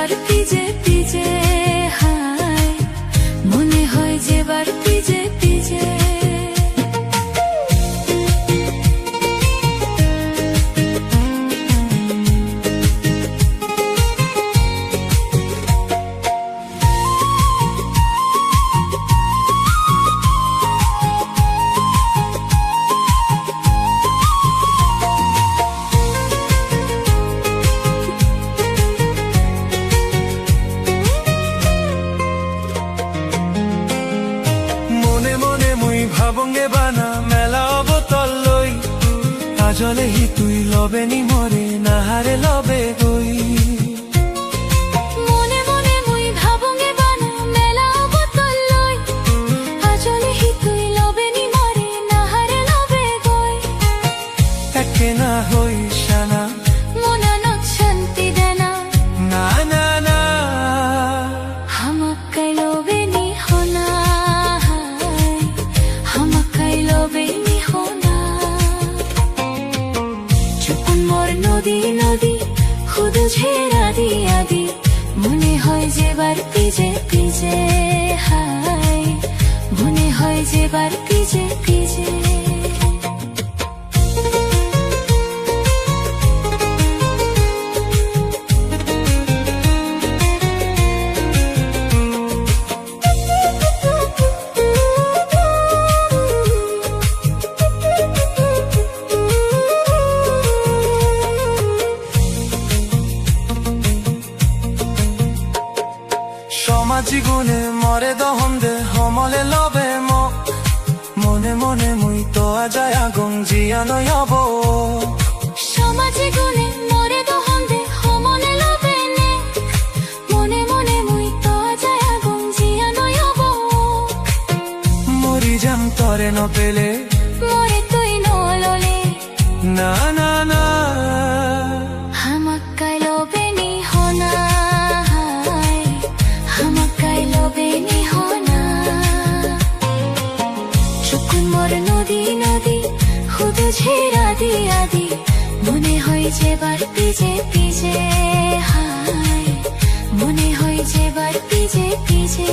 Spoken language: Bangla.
বার পিজে পিজে হায়, মনে হয় যে বার পিজে পিজে। ভাবঙ্গে বানা মেলা অবতল লই, আজলে হি তুই লবে নি মরে নাহারে লবে গই। মনে মনে মুই ভাবঙ্গে বানা মেলা অবতল লই, আজলে হি তুই লবে নি মরে নাহারে লবে গই। একে না হই শানা মনা নক শান্তি দেনা, না না না হামাক্কাই লবে নি হোনা, নদী নদী শুধু ছেড়া দিয়া দি, মনে হয় যে বার পিজে পিজে হায়, মনে হয় যে বার পিজে পিজে। সমাজি গুণে মরে দহন দে সমলে লবে মোক, মনে মনে মুই তো আজায় আগুন জিয়ানো হব। সমাজি গুণে মরে দহন দে সমলে লবে নে, মনে মনে মুই তো আজায় আগুন জিয়ানো হব। মরি যাম তরে নপেলে, মরে তুই নললে, না না না হামাক্কাই লবে নি হোনা, হামাক্কাই লবে নি হোনা। চুকুন মোর নদী নদী শুধু ছেড়া দিয়া দি, মনে হয় যে বার পিজে পিজে হায়, মনে হয় যে বার পিজে পিজে।